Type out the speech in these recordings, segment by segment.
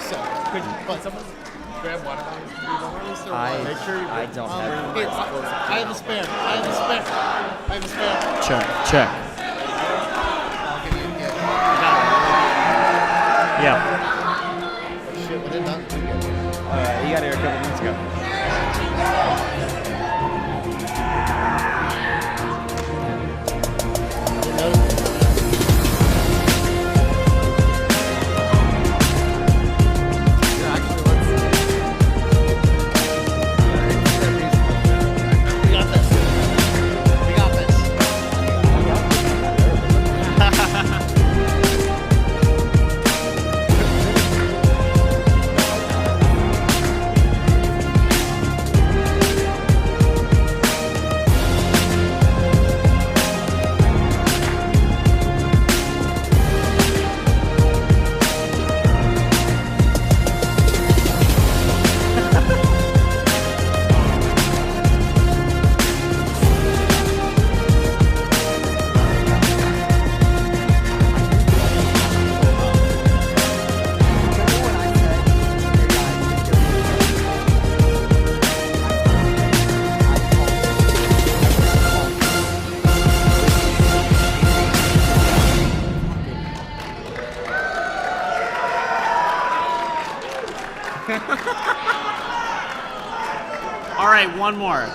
so. But someone grab one of those. Make sure you I don't have Here, I have a spare. Check. I'll give you a gift. Yeah. Shit, what did that do? You got here a couple minutes ago. All right, one more.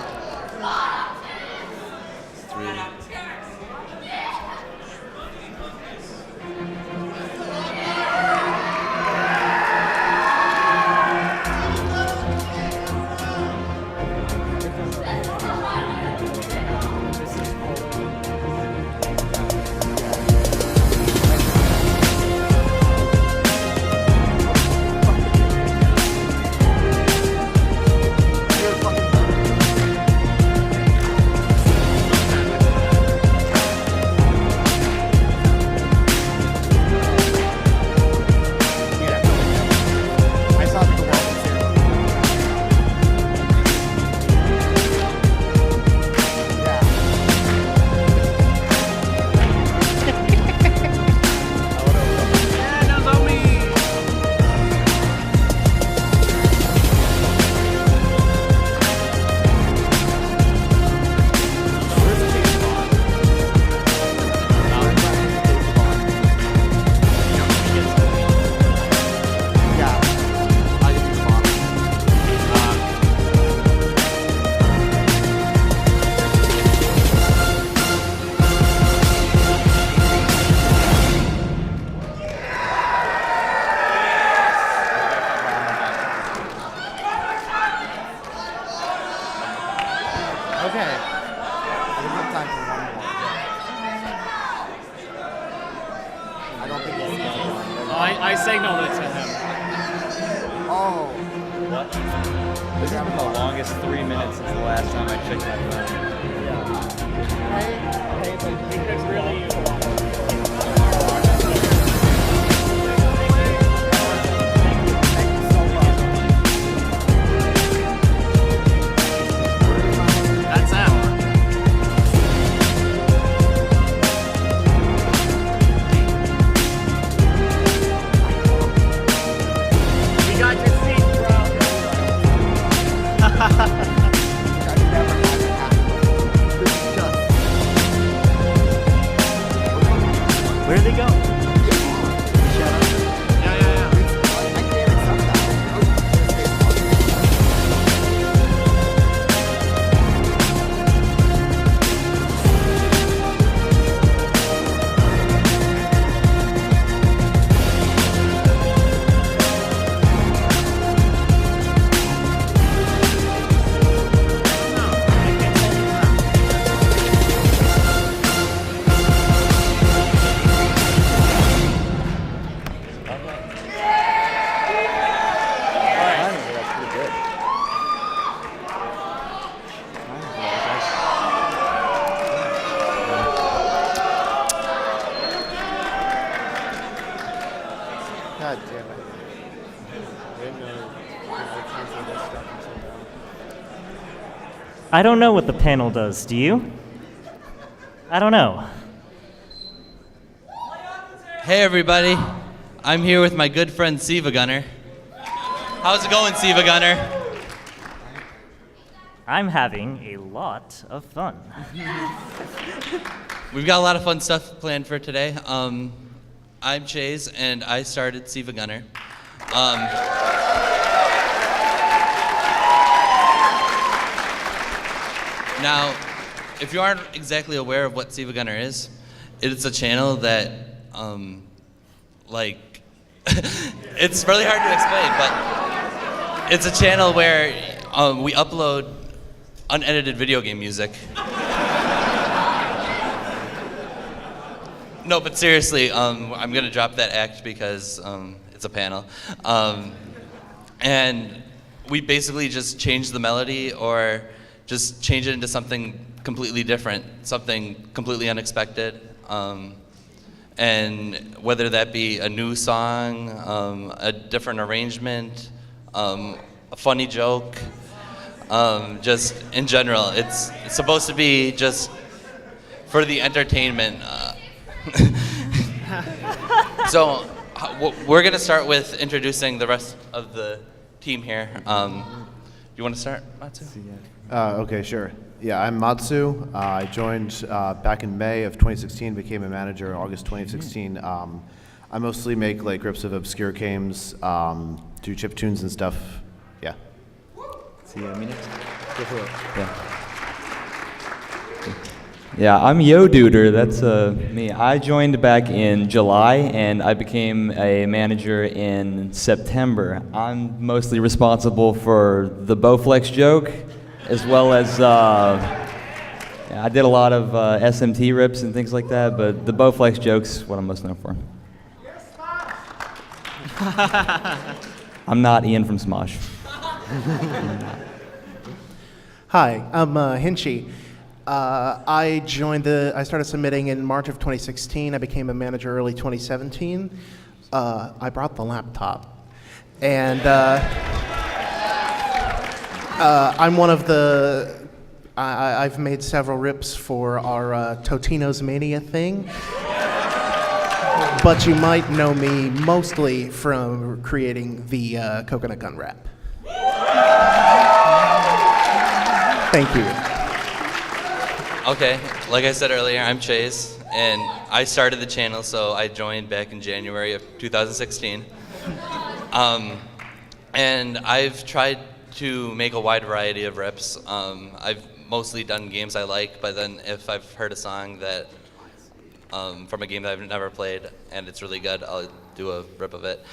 Okay. We have time for one more. I don't think it's I signaled it to him. Oh. What? This has been the longest 3 minutes since the last time I checked my phone. That's out. We got your seat, bro. Where did they go? God damn it. I didn't know I canceled this stuff until now. I don't know what the panel does, do you? I don't know. Hey everybody, I'm here with my good friend SilvaGunner. How's it going, SilvaGunner? I'm having a lot of fun. We've got a lot of fun stuff planned for today. I'm Chase, and I started SilvaGunner. Now, if you aren't exactly aware of what SilvaGunner is, it's a channel that, it's really hard to explain, but it's a channel where we upload unedited video game music. No, but seriously, I'm gonna drop that act because it's a panel. And we basically just change the melody or just change it into something completely different, something completely unexpected. And whether that be a new song, a different arrangement, a funny joke, just in general, it's supposed to be just for the entertainment. So we're gonna start with introducing the rest of the team here. You want to start, Matsu? Okay, sure. Yeah, I'm Matsu. I joined back in May of 2016, became a manager in August 2016. I mostly make like rips of obscure games, do chip tunes and stuff. Yeah. See me next? Go for it. Yeah, I'm Yo Duder. That's me. I joined back in July, and I became a manager in September. I'm mostly responsible for the Bowflex joke, as well as I did a lot of SMT rips and things like that, but the Bowflex joke's what I'm most known for. I'm not Ian from Smosh. Hi, I'm Hinchy. I started submitting in March of 2016. I became a manager early 2017. I brought the laptop. And I'm one of the, I've made several rips for our Totino's Mania thing. But you might know me mostly from creating the Coconut Gun rap. Thank you. Okay, like I said earlier, I'm Chase, and I started the channel, so I joined back in January of 2016. And I've tried to make a wide variety of rips. I've mostly done games I like, but then if I've heard a song that from a game that I've never played and it's really good, I'll do a rip of it.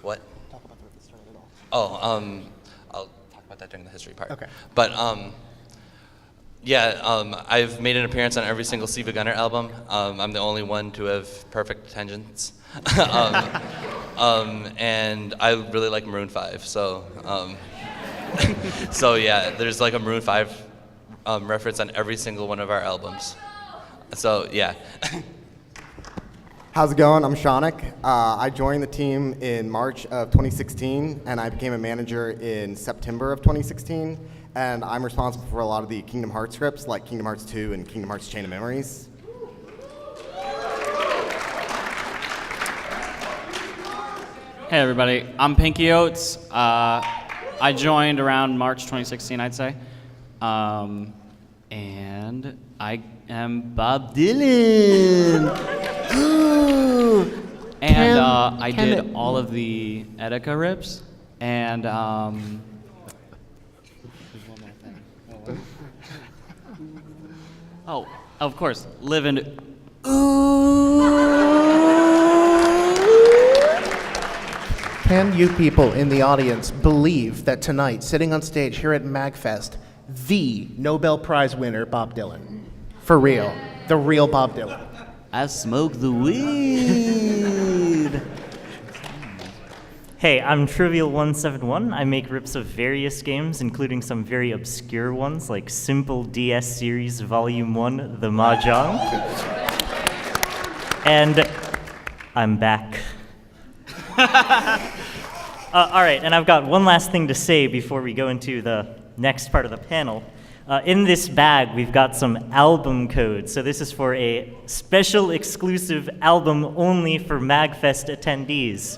What? Oh, I'll talk about that during the history part. Okay. But yeah, I've made an appearance on every single SilvaGunner album. I'm the only one to have perfect tangents. And I really like Maroon 5, so so yeah, there's like a Maroon 5 reference on every single one of our albums. So yeah. How's it going? I'm Shaunik. I joined the team in March of 2016, and I became a manager in September of 2016. And I'm responsible for a lot of the Kingdom Hearts scripts, like Kingdom Hearts 2 and Kingdom Hearts Chain of Memories. Hey everybody, I'm Pinky Oats. I joined around March 2016, I'd say. And I am Bob Dylan. Ooh. And I did all of the Etika rips. And oh, of course, live in. Can you people in the audience believe that tonight, sitting on stage here at MAGFest, the Nobel Prize winner, Bob Dylan? For real. The real Bob Dylan. I smoke the weed. Hey, I'm Trivial171. I make rips of various games, including some very obscure ones like Simple DS Series Volume 1, The Mahjong. And I'm back. All right, and I've got one last thing to say before we go into the next part of the panel. In this bag, we've got some album codes. So this is for a special exclusive album only for MAGFest attendees.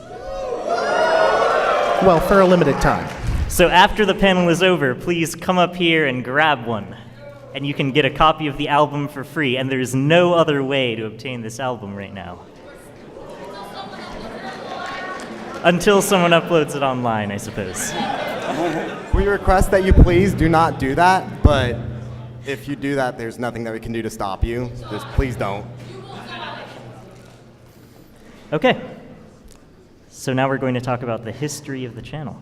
Well, for a limited time. So after the panel is over, please come up here and grab one. And you can get a copy of the album for free, and there's no other way to obtain this album right now. Until someone uploads it online, I suppose. We request that you please do not do that, but if you do that, there's nothing that we can do to stop you. Just please don't. Okay. So now we're going to talk about the history of the channel.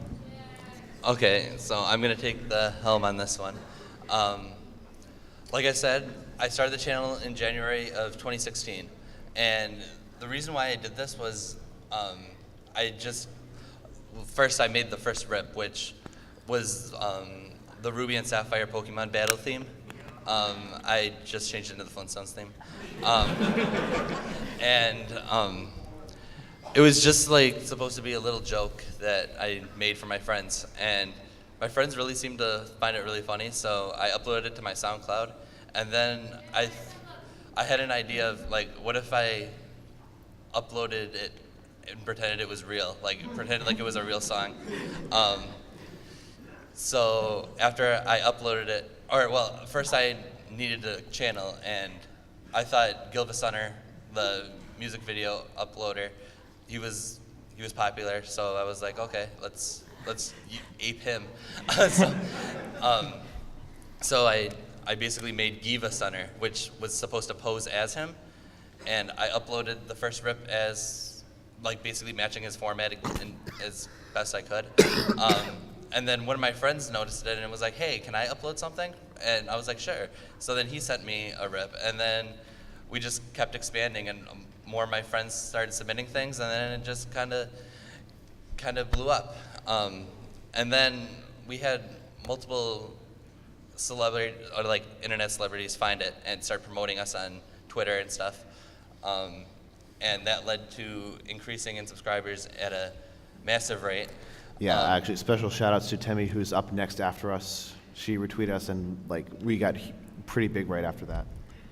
Okay, so I'm going to take the helm on this one. Like I said, I started the channel in January of 2016, and the reason why I did this was first I made the first rip, which was the Ruby and Sapphire Pokemon battle theme. I just changed it into the Flintstones theme. It was just like supposed to be a little joke that I made for my friends, and my friends really seemed to find it really funny, so I uploaded it to my SoundCloud, and then I had an idea of like, what if I uploaded it and pretended it was real, like pretended like it was a real song. So after I uploaded it, first I needed a channel, and I thought GilvaSunner, the music video uploader, he was popular, so I was like, okay, let's ape him. So I basically made GilvaSunner, which was supposed to pose as him, and I uploaded the first rip as like basically matching his format as best I could. And then one of my friends noticed it and was like, hey, can I upload something? And I was like, sure. So then he sent me a rip, and then we just kept expanding, and more of my friends started submitting things, and then it just kind of blew up. And then we had multiple celebrity or like internet celebrities find it and start promoting us on Twitter and stuff. And that led to increasing in subscribers at a massive rate. Yeah, actually, special shout outs to Temi, who's up next after us. She retweeted us, and like we got pretty big right after that.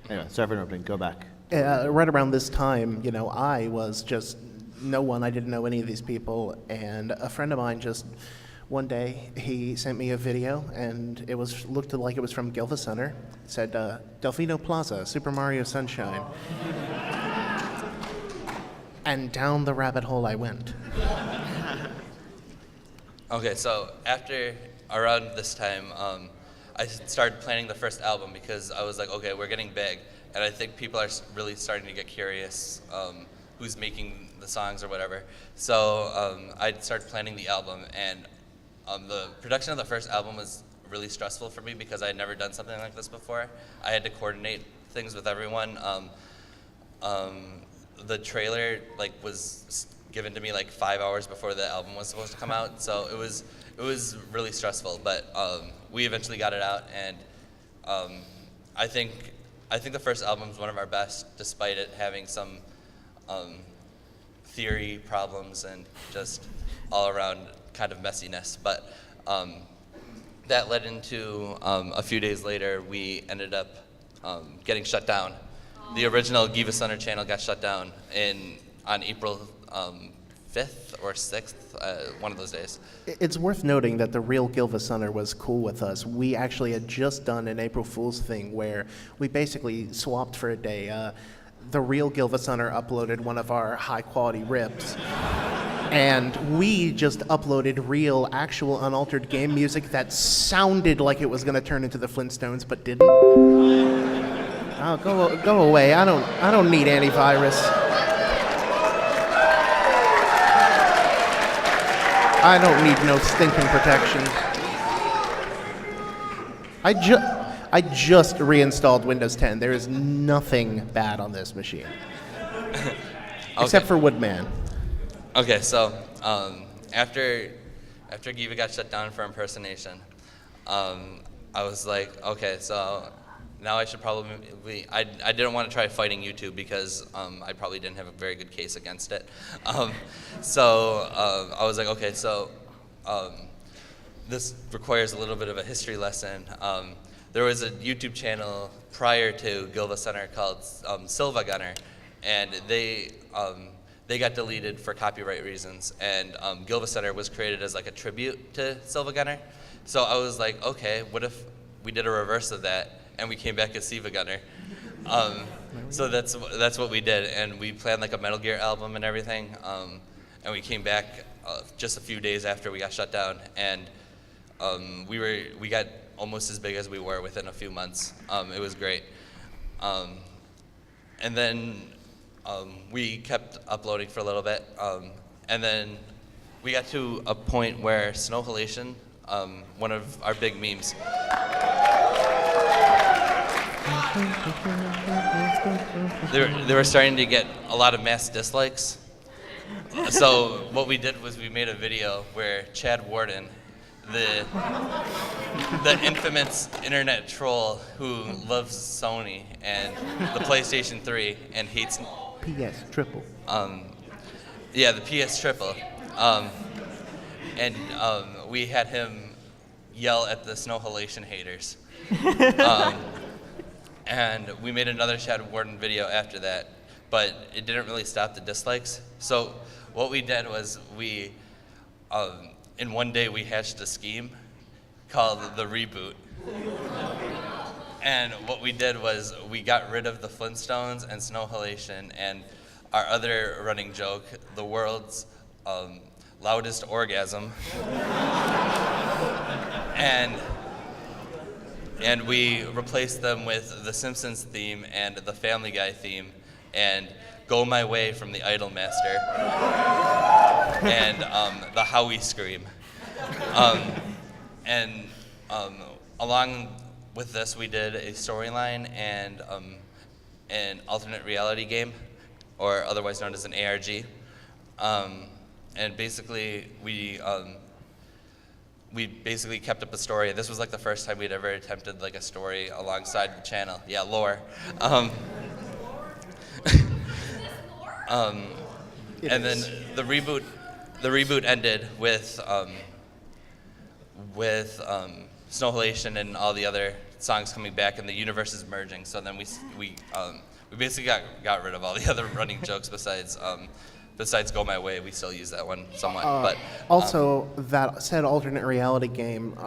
Anyway, sorry for interrupting. Go back. Right around this time, I was just no one. I didn't know any of these people, and a friend of mine just one day he sent me a video, and it looked like it was from GilvaSunner. It said Delfino Plaza, Super Mario Sunshine, and down the rabbit hole I went. Okay, so around this time, I started planning the first album because I was like, okay, we're getting big, and I think people are really starting to get curious who's making the songs or whatever. So I started planning the album, and the production of the first album was really stressful for me because I had never done something like this before. I had to coordinate things with everyone. The trailer was given to me 5 hours before the album was supposed to come out, so it was really stressful. But we eventually got it out, and I think the first album is one of our best, despite it having some theory problems and just all around kind of messiness. But that led into a few days later, we ended up getting shut down. The original GilvaSunner channel got shut down on April 5th or 6th, one of those days. It's worth noting that the real GilvaSunner was cool with us. We actually had just done an April Fool's thing where we basically swapped for a day. The real GilvaSunner uploaded one of our high-quality rips, and we just uploaded real, actual, unaltered game music that sounded like it was going to turn into the Flintstones, but didn't. Oh, go away! I don't need antivirus. I don't need no stinking protection. I just reinstalled Windows 10. There is nothing bad on this machine. Okay. Except for Woodman. Okay, so after Giva got shut down for impersonation, I was like, okay, so now I should probably, I didn't want to try fighting YouTube because I probably didn't have a very good case against it. So I was like, okay, so this requires a little bit of a history lesson. There was a YouTube channel prior to GilvaSunner called SilvaGunner, and they they got deleted for copyright reasons, and Gilva Center was created as like a tribute to SilvaGunner. So I was like, okay, what if we did a reverse of that and we came back as SilvaGunner? So that's what we did, and we planned like a Metal Gear album and everything, and we came back just a few days after we got shut down, and we got almost as big as we were within a few months. It was great, and then we kept uploading for a little bit, and then we got to a point where Snow Halation, one of our big memes, they were starting to get a lot of mass dislikes. So what we did was we made a video where Chad Warden, the infamous internet troll who loves Sony and the PlayStation 3 and hates PS triple. yeah, the PS triple, and we had him yell at the Snow Halation haters. And we made another Chad Warden video after that, but it didn't really stop the dislikes. So what we did was we, in one day we hatched a scheme called the Reboot. And what we did was we got rid of the Flintstones and Snow Halation and our other running joke, the world's loudest orgasm. And we replaced them with the Simpsons theme and the Family Guy theme and Go My Way from the Idolmaster and the Howie Scream. Along with this, we did a storyline and an alternate reality game, or otherwise known as an ARG. And basically, we basically kept up a story. This was like the first time we'd ever attempted like a story alongside the channel. Yeah, lore. And then the reboot ended with Snow Halation and all the other songs coming back, and the universes merging. So then we basically got rid of all the other running jokes besides Go My Way. We still use that one somewhat. But also, that said alternate reality game,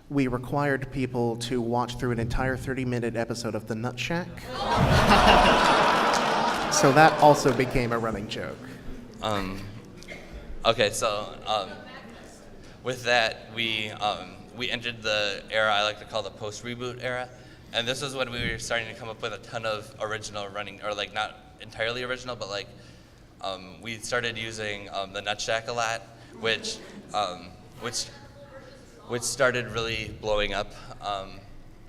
we required people to watch through an entire 30-minute episode of The Nut Shack. So that also became a running joke. Okay, so with that, we entered the era I like to call the post-reboot era. And this was when we were starting to come up with a ton of original running, or like not entirely original, but like we started using the Nut Shack a lot, which started really blowing up.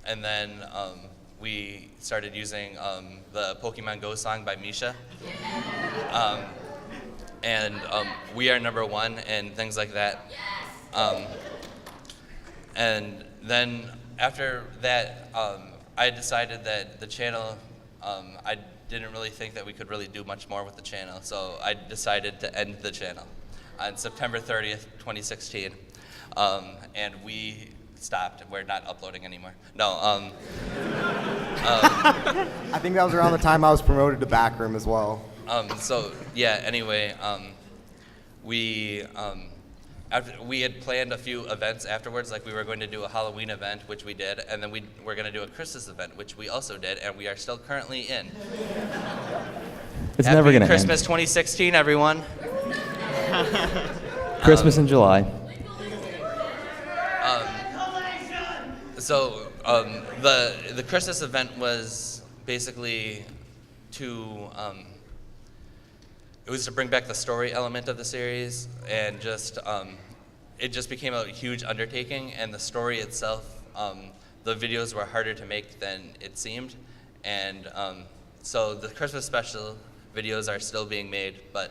And then we started using the Pokemon Go song by Misha. And We Are Number One and things like that. And then after that, I decided that the channel, I didn't really think that we could really do much more with the channel, so I decided to end the channel on September 30th, 2016. And we stopped. We're not uploading anymore. No. I think that was around the time I was promoted to backroom as well. So yeah. Anyway, we had planned a few events afterwards. Like we were going to do a Halloween event, which we did, and then we were going to do a Christmas event, which we also did, and we are still currently in. It's never going to end. Christmas 2016, everyone. Christmas in July. So the Christmas event was basically it was to bring back the story element of the series, and just it just became a huge undertaking, and the story itself, the videos were harder to make than it seemed, and so the Christmas special videos are still being made, but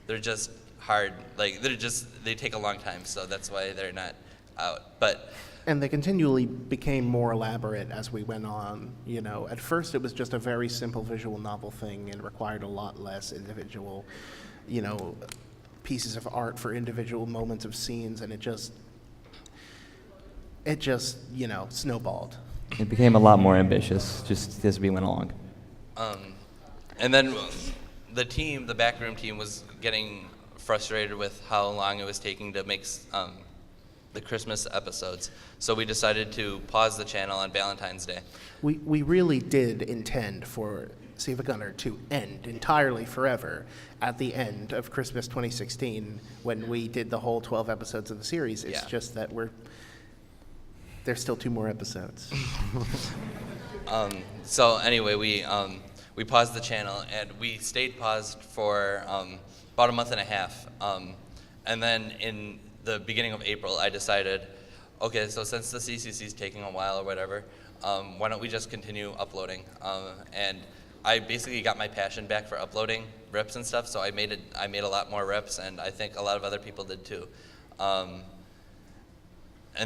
they're just hard. Like they take a long time, so that's why they're not out. But And they continually became more elaborate as we went on. You know, at first it was just a very simple visual novel thing and required a lot less individual, you know, pieces of art for individual moments of scenes, and it just, you know, snowballed. It became a lot more ambitious just as we went along. And then the backroom team was getting frustrated with how long it was taking to make the Christmas episodes. So we decided to pause the channel on Valentine's Day. We really did intend for SilvaGunner to end entirely forever at the end of Christmas 2016 when we did the whole 12 episodes of the series. It's Yeah. just that there's still 2 more episodes. So anyway, we paused the channel, and we stayed paused for about a month and a half. And then in the beginning of April, I decided, okay, so since the CCC is taking a while or whatever, why don't we just continue uploading? And I basically got my passion back for uploading rips and stuff, so I made a lot more rips, and I think a lot of other people did too. And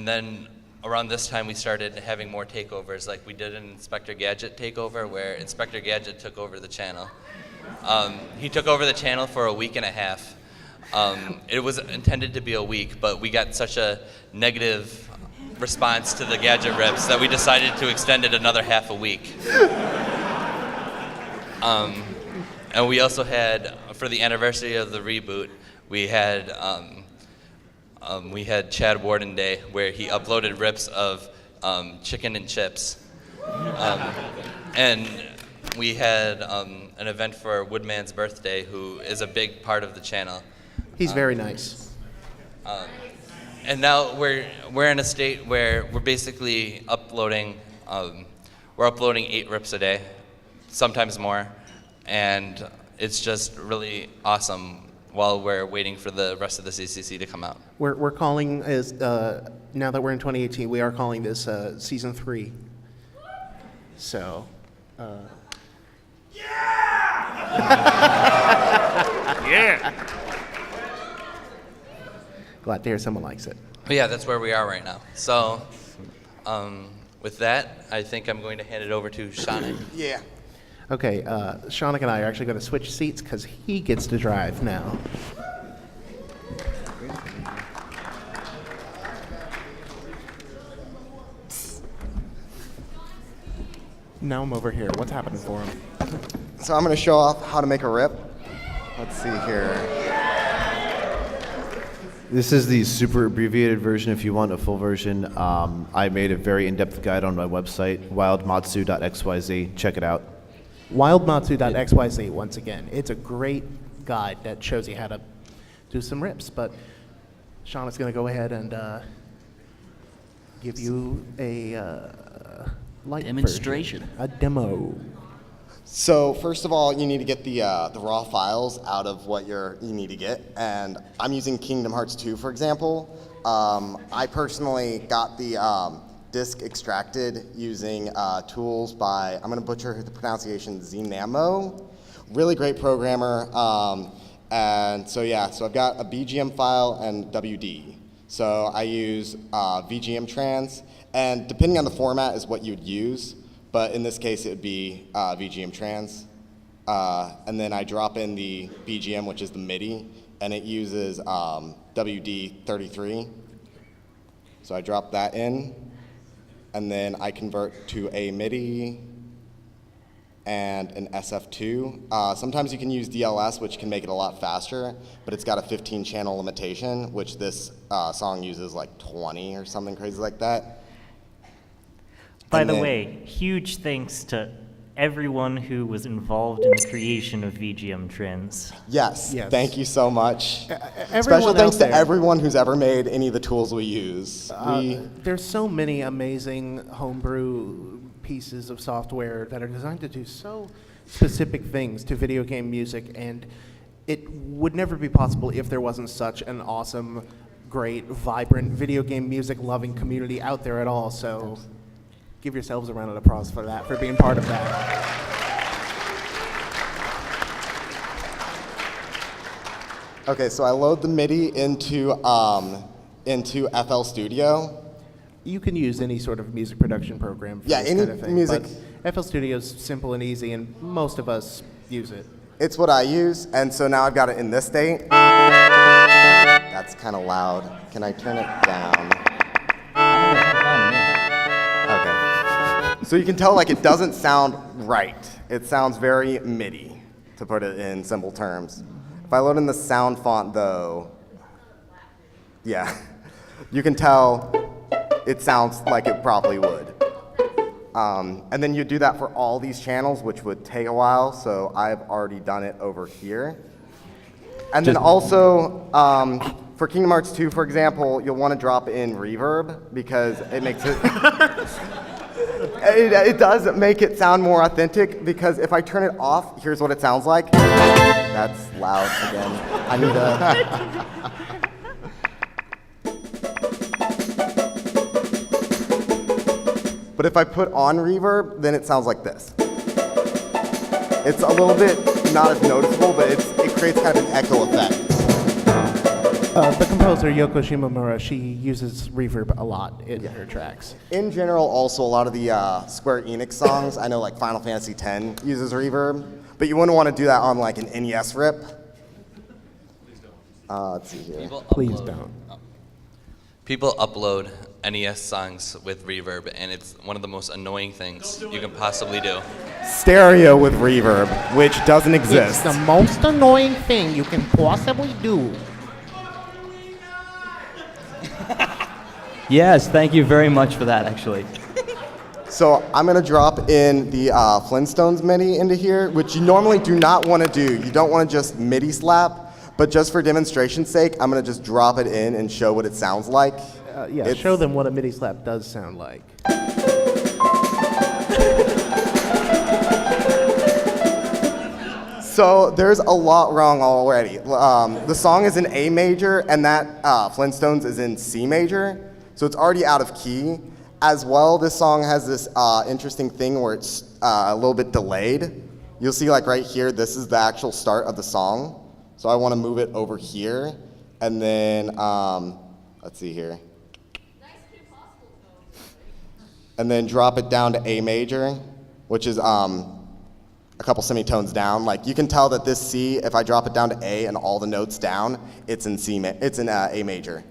then around this time, we started having more takeovers. Like we did an Inspector Gadget takeover where Inspector Gadget took over the channel. He took over the channel for a week and a half. It was intended to be a week, but we got such a negative response to the Gadget rips that we decided to extend it another half a week. And we also had, for the anniversary of the reboot, we had Chad Warden Day, where he uploaded rips of chicken and chips. And we had an event for Woodman's birthday, who is a big part of the channel. He's very nice. And now we're in a state where we're basically uploading. We're uploading 8 rips a day, sometimes more, and it's just really awesome while we're waiting for the rest of the CCC to come out. We're calling as now that we're in 2018, we are calling this season 3. So. Yeah. Glad to hear someone likes it. But yeah, that's where we are right now. So, with that, I think I'm going to hand it over to Shanik. Yeah. Okay, Shanik and I are actually going to switch seats because he gets to drive now. Now I'm over here. What's happening for him? So I'm going to show off how to make a rip. Let's see here. This is the super abbreviated version. If you want a full version, I made a very in-depth guide on my website, wildmatsu.xyz. Check it out. Wildmatsu.xyz, once again. It's a great guide that shows you how to do some rips, but Sean is going to go ahead and give you a light Demonstration. version, a demo. So first of all, you need to get the raw files out of what you need to get, and I'm using Kingdom Hearts 2, for example. I personally got the disk extracted using tools by, I'm going to butcher the pronunciation, Zinamo. Really great programmer. And so yeah, so I've got a BGM file and WD. So I use VGM trans, and depending on the format is what you'd use. But in this case, it would be VGM trans. And then I drop in the BGM, which is the MIDI, and it uses WD33. So I drop that in, and then I convert to a MIDI and an SF2. Sometimes you can use DLS, which can make it a lot faster, but it's got a 15-channel limitation, which this song uses like 20 or something crazy like that. By the way, huge thanks to everyone who was involved in the creation of VGM Trends. Yes, Yes. thank you so much. Everyone Special thanks out to there. everyone who's ever made any of the tools we use. There's so many amazing homebrew pieces of software that are designed to do so specific things to video game music, and it would never be possible if there wasn't such an awesome, great, vibrant video game music loving community out there at all. So give yourselves a round of applause for that, for being part of that. Okay, so I load the MIDI into FL Studio. You can use any sort of music production program for Yeah, this any kind of thing, music. but FL Studio is simple and easy, and most of us use it. It's what I use, and so now I've got it in this state. That's kind of loud. Can I turn it down? Okay. So you can tell like it doesn't sound right. It sounds very MIDI. to put it in simple terms. If I load in the sound font though, yeah, you can tell it sounds like it probably would. And then you do that for all these channels, which would take a while, so I've already done it over here. And then also, for Kingdom Hearts 2, for example, you'll want to drop in reverb because it makes it, it does make it sound more authentic, because if I turn it off, here's what it sounds like. That's loud again. I need to... But if I put on reverb, then it sounds like this. It's a little bit not as noticeable, but it creates kind of an echo effect. The composer Yoko Shimomura, she uses reverb a lot in her tracks. In general, also a lot of the Square Enix songs, I know like Final Fantasy X uses reverb, but you wouldn't want to do that on like an NES rip. Let's see here. Please don't. People upload NES songs with reverb, and it's one of the most annoying things you can possibly do. Stereo with reverb, which doesn't exist. It's the most annoying thing you can possibly do. Yes, thank you very much for that, actually. So I'm going to drop in the Flintstones MIDI into here, which you normally do not want to do. You don't want to just MIDI slap. But just for demonstration's sake, I'm going to just drop it in and show what it sounds like. Yeah, show them what a MIDI slap does sound like. So there's a lot wrong already. The song is in A major, and that Flintstones is in C major. So it's already out of key. As well, this song has this interesting thing where it's a little bit delayed. You'll see like right here, this is the actual start of the song. So I want to move it over here, and then, let's see here. And then drop it down to A major, which is a couple semitones down. Like you can tell that this C, if I drop it down to A and all the notes down, it's in A major.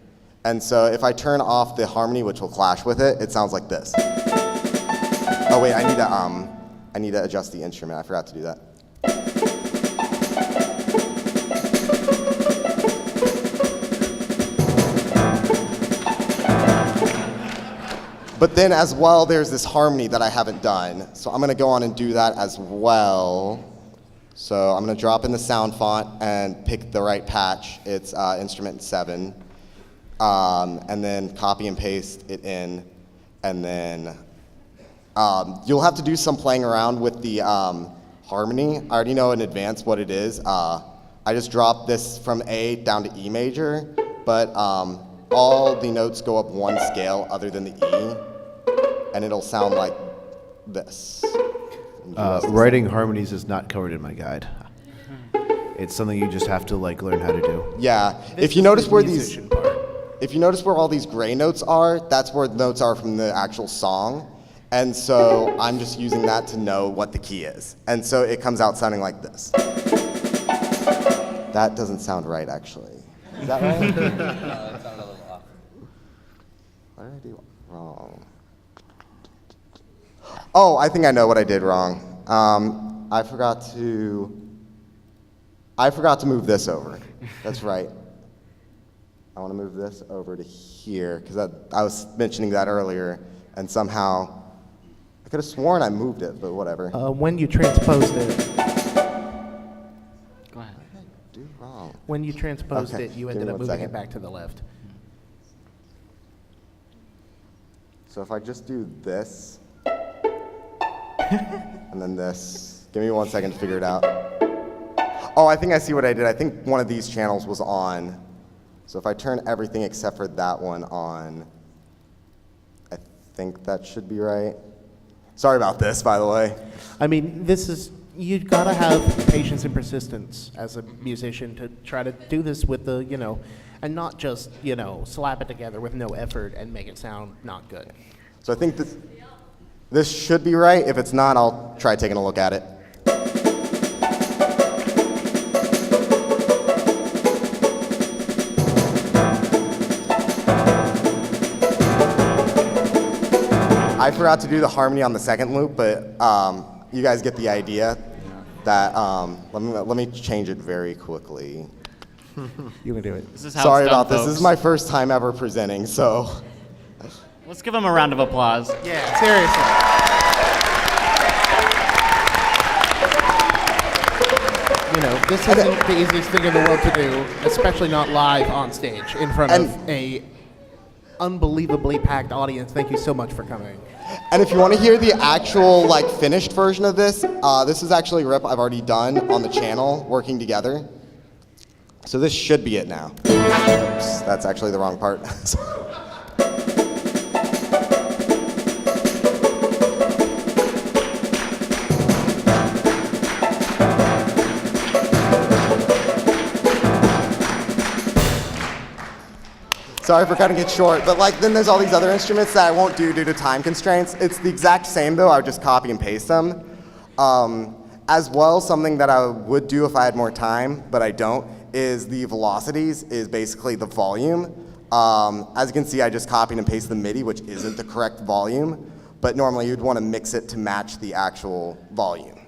And so if I turn off the harmony, which will clash with it, it sounds like this. Oh wait, I need to adjust the instrument. I forgot to do that. But then as well, there's this harmony that I haven't done. So I'm gonna go on and do that as well. So I'm gonna drop in the sound font and pick the right patch. It's instrument 7. And then copy and paste it in. And then you'll have to do some playing around with the harmony. I already know in advance what it is. I just dropped this from A down to E major, but all the notes go up one scale other than the E, and it'll sound like this. Writing harmonies is not covered in my guide. It's something you just have to like learn how to do. Yeah, if you notice where all these gray notes are, that's where the notes are from the actual song. And so I'm just using that to know what the key is. And so it comes out sounding like this. That doesn't sound right, actually. Is that right? It sounded a little off. What did I do wrong? Oh, I think I know what I did wrong. I forgot to move this over. That's right. I want to move this over to here, because I was mentioning that earlier, and somehow I could have sworn I moved it, but whatever. When you transposed it, Go ahead. What did I do wrong? when you transposed Okay, it, you give ended me up one moving second. it back to the left. So if I just do this, and then this, give me 1 second to figure it out. Oh, I think I see what I did. I think one of these channels was on. So if I turn everything except for that one on, I think that should be right. Sorry about this, by the way. I mean, you gotta have patience and persistence as a musician to try to do this with the, and not just, slap it together with no effort and make it sound not good. So I think this should be right. If it's not, I'll try taking a look at it. I forgot to do the harmony on the second loop, but you guys get the idea. that, let me change it very quickly. You can do it. This is how Sorry it's done, about this. This folks. is my first time ever presenting, so. Let's give him a round of applause. Yeah, seriously. You know, this isn't the easiest thing in the world to do, especially not live on stage in front of a unbelievably packed audience. Thank you so much for coming. And if you want to hear the actual like finished version of this, this is actually a rip I've already done on the channel, working together. So this should be it now. Oops, that's actually the wrong part. Sorry for cutting it short, but like then there's all these other instruments that I won't do due to time constraints. It's the exact same though, I would just copy and paste them. As well, something that I would do if I had more time, but I don't, is the velocities is basically the volume. As you can see, I just copied and pasted the MIDI, which isn't the correct volume, but normally you'd want to mix it to match the actual volume.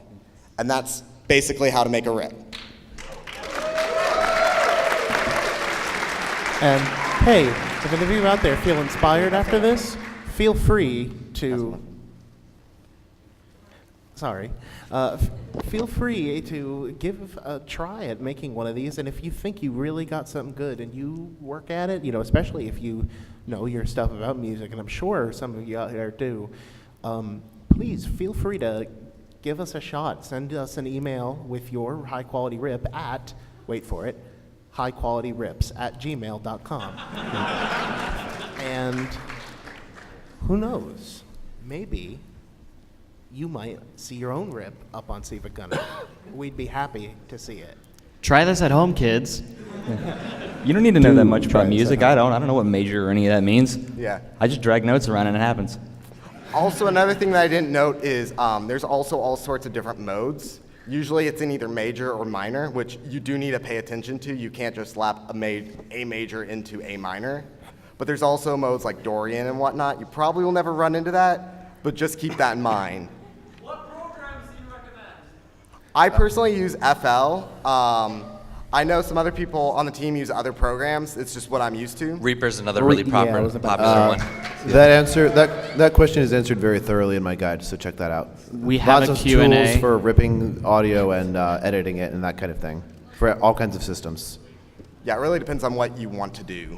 And that's basically how to make a rip. And hey, if any of you out there feel inspired after this, feel free to. Sorry. Feel free to give a try at making one of these, and if you think you really got something good and you work at it, you know, especially if you know your stuff about music, and I'm sure some of you out there do, please feel free to give us a shot. Send us an email with your high-quality rip at, wait for it, highqualityrips@gmail.com. And who knows, maybe you might see your own rip up on SilvaGunner. We'd be happy to see it. Try this at home, kids. You don't need to know that much try about it, music. so- I don't know what major or any of that means. Yeah. I just drag notes around and it happens. Also, another thing that I didn't note is there's also all sorts of different modes. Usually it's in either major or minor, which you do need to pay attention to. You can't just slap a major into A minor. But there's also modes like Dorian and whatnot. You probably will never run into that, but just keep that in mind. What programs do you recommend? I personally use FL. I know some other people on the team use other programs. It's just what I'm used to. Reaper's another really Yeah, I was popular about one. That question is answered very thoroughly in my guide, so check that out. We have Lots a of Q&A. tools for ripping audio and editing it and that kind of thing for all kinds of systems. Yeah, it really depends on what you want to do.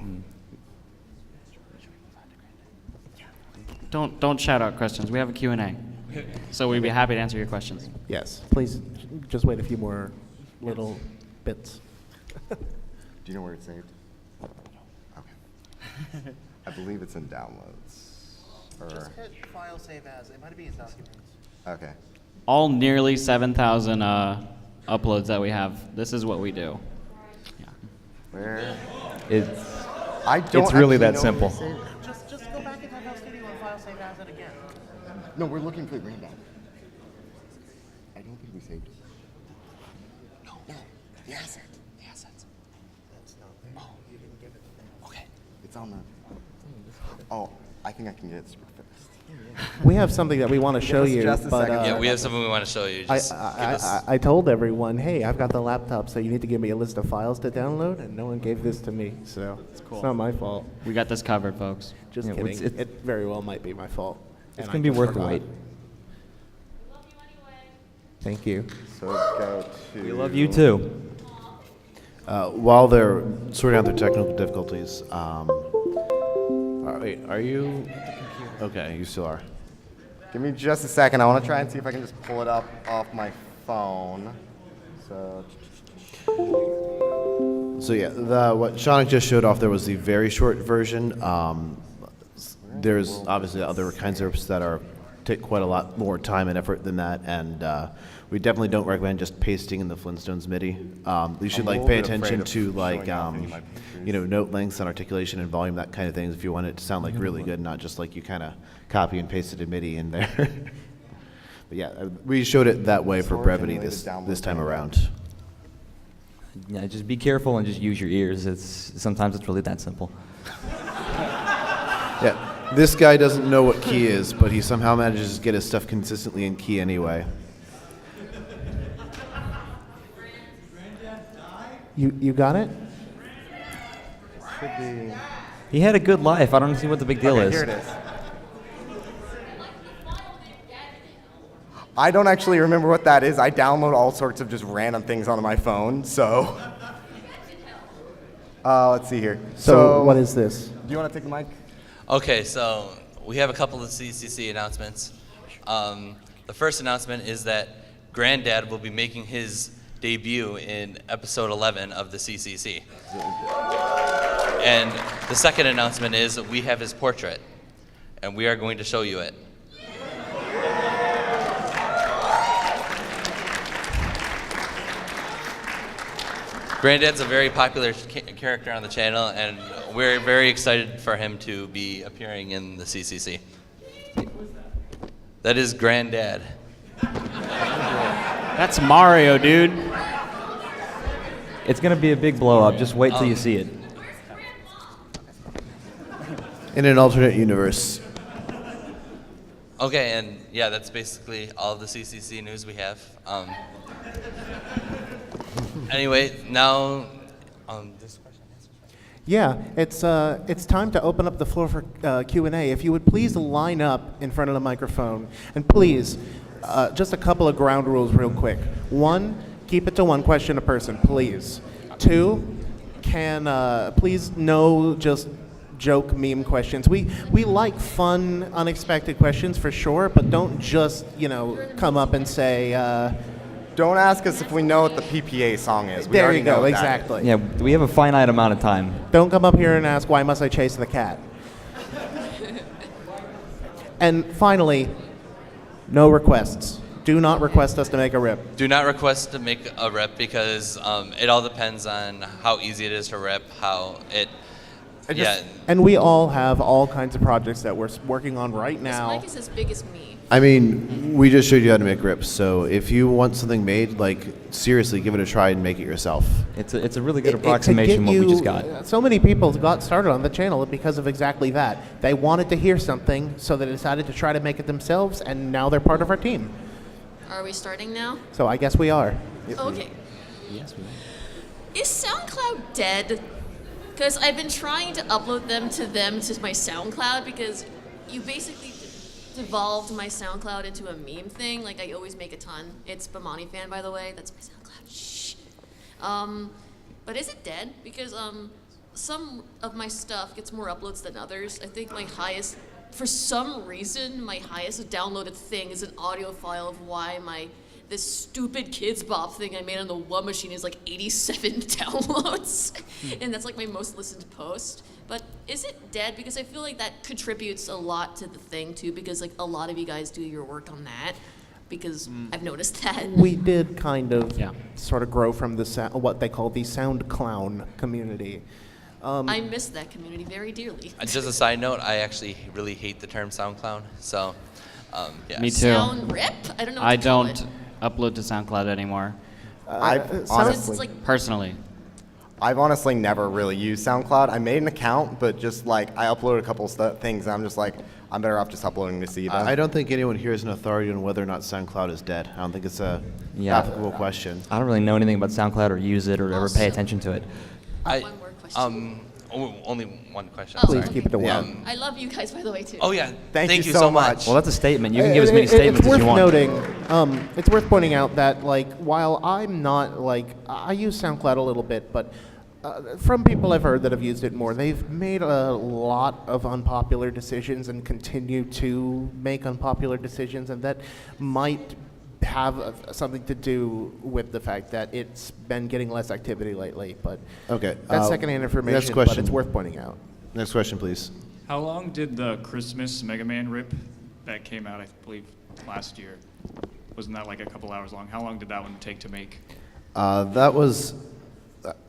Don't shout out questions. We have a Q&A. So we'd be happy to answer your questions. Yes, please just wait a few more little bits. Do you know where it's saved? Okay. I believe it's in downloads. Or, hit file save as. It might be in documents. okay. All nearly 7,000 uploads that we have, this is what we do. Where? It's I don't It's really actually that know simple. where it's saved. Just go back into FL Studio and file save as it again. No, we're looking for the greenback. I don't think we saved it. No, the asset. The assets. That's not there. Oh, you didn't give it to them. Okay. It's on the. Oh, I think I can get it super fast. We have something that we want to show us you, just a but second. Yeah, we have something we want to show you. Just give us. I told everyone, hey, I've got the laptop, so you need to give me a list of files to download, and no one gave this to me, so cool. it's not my fault. We got this covered, folks. Just Yeah, kidding. it's- It very well might be my fault. It's and gonna I be just worth the forgot. wait. Thank you. So go to. We love you too. While they're sorting out their technical difficulties, are you? Okay, you still are. Give me just a second. I want to try and see if I can just pull it up off my phone. So. So yeah, what Shanik just showed off there was the very short version. There's obviously other kinds of rips that take quite a lot more time and effort than that, and we definitely don't recommend just pasting in the Flintstones MIDI. You should I'm a like little pay bit afraid attention of to like showing off any of my pictures. note lengths and articulation and volume, that kind of thing. If you want it to sound like really good, not just like you kind of copy and pasted a MIDI in there. But yeah, we showed it that way for Storage brevity emulated download this time data. around. Yeah, just be careful and just use your ears. Sometimes it's really that simple. Yeah, this guy doesn't know what key is, but he somehow manages to get his stuff consistently in key anyway. You got it? Should be. He had a good life. I don't see what the big deal Okay, is. here it is. I don't actually remember what that is. I download all sorts of just random things onto my phone, so. Let's see here. So what is this? Do you want to take the mic? Okay, so we have a couple of CCC announcements. The first announcement is that Granddad will be making his debut in episode 11 of the CCC. And the second announcement is that we have his portrait, and we are going to show you it. Granddad's a very popular character on the channel, and we're very excited for him to be appearing in the CCC. That is Granddad. That's Mario, dude. It's going to be a big blow up. Just wait till you see it. In an alternate universe. Okay, and yeah, that's basically all of the CCC news we have. Anyway, now, this question. Yeah, it's time to open up the floor for Q&A. If you would please line up in front of the microphone, and please, just a couple of ground rules real quick. 1, keep it to 1 question a person, please. 2, please no just joke meme questions. We like fun, unexpected questions for sure, but don't just, come up and say, Don't ask us if we know what the PPA song is. We there already you go, know what that exactly. Yeah, we have a finite amount of time. Don't come up here and ask, why must I chase the cat? And finally, no requests. Do not request us to make a rip. Do not request to make a rep because it all depends on how easy it is to rep, And we all have all kinds of projects that we're working on right now. This mic is as big as me. I mean, we just showed you how to make rips, so if you want something made, seriously, give it a try and make it yourself. It's a really good To approximation get what we you- just got. So many people got started on the channel because of exactly that. They wanted to hear something, so they decided to try to make it themselves, and now they're part of our team. Are we starting now? So I guess we are. Okay. Yes, we Is SoundCloud dead? Because I've been trying to upload them to my SoundCloud because you basically devolved my SoundCloud into a meme thing. I always make a ton. It's Bamani Fan, by the way. That's my SoundCloud. Shh. But is it dead? Because some of my stuff gets more uploads than others. I think for some reason, my highest downloaded thing is an audio file of why this stupid Kids Bop thing I made on the One Machine is 87 downloads. And that's my most listened post. But is it dead? Because I feel like that contributes a lot to the thing too, because a lot of you guys do your work on that. Because I've noticed that. We did kind of sort of grow from what they call the Sound Clown community. I miss that community very dearly. Just a side note, I actually really hate the term SoundCloud, so yeah. Me too. Sound rip? I don't know what I to call don't it. upload to SoundCloud anymore. I've Honestly, Personally. I've honestly never really used SoundCloud. I made an account, but just I uploaded a couple things, and I'm just I'm better off just uploading to Siva. I don't think anyone here is an authority on whether or not SoundCloud is dead. I don't think it's a applicable question. I don't really know anything about SoundCloud or use it or ever pay attention to it. one more question. Only one question. Please sorry. keep it to one. I love you guys, by the way, too. Oh yeah, Thank you you so so much. much. Well, that's a statement. You can give as many statements it's as you want. It's worth pointing out that while I'm not I use SoundCloud a little bit, but from people I've heard that have used it more, they've made a lot of unpopular decisions and continue to make unpopular decisions, and that might have something to do with the fact that it's been getting less activity lately. But Okay. that's secondhand information, Next but question. it's worth pointing out. Next question, please. How long did the Christmas Mega Man rip that came out, I believe, last year? Wasn't that a couple hours long? How long did that one take to make? That was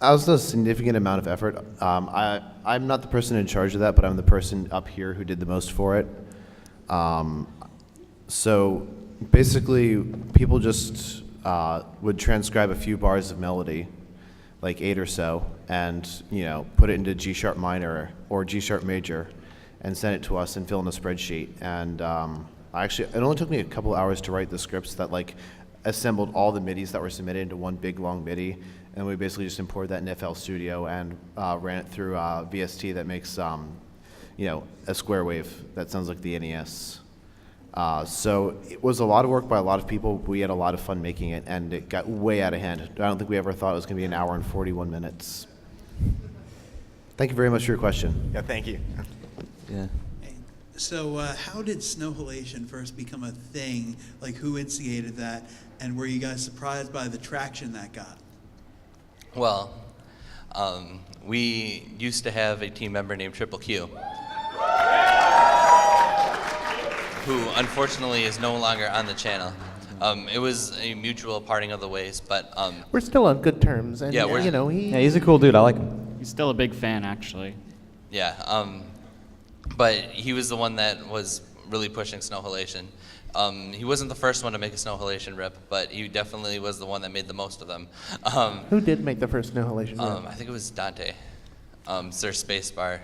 a significant amount of effort. I'm not the person in charge of that, but I'm the person up here who did the most for it. So basically, people just would transcribe a few bars of melody, 8 or so, and put it into G sharp minor or G sharp major, and send it to us and fill in a spreadsheet. And it only took me a couple hours to write the scripts that assembled all the MIDIs that were submitted into one big long MIDI, and we basically just imported that in FL Studio and ran it through VST that makes a square wave that sounds like the NES. So it was a lot of work by a lot of people. We had a lot of fun making it, and it got way out of hand. I don't think we ever thought it was going to be an hour and 41 minutes. Thank you very much for your question. Yeah, thank you. Yeah. So how did Snowhalation first become a thing? Like, who instigated that? And were you guys surprised by the traction that got? Well, we used to have a team member named Triple Q, who unfortunately is no longer on the channel. It was a mutual parting of the ways, but We're still on good terms, and Yeah, we're- you know Yeah, he's a cool dude. I like him. He's still a big fan, actually. yeah, but he was the one that was really pushing Snowhalation. He wasn't the first one to make a Snowhalation rip, but he definitely was the one that made the most of them. Who did make the first Snowhalation? I think it was Dante, Sir Spacebar.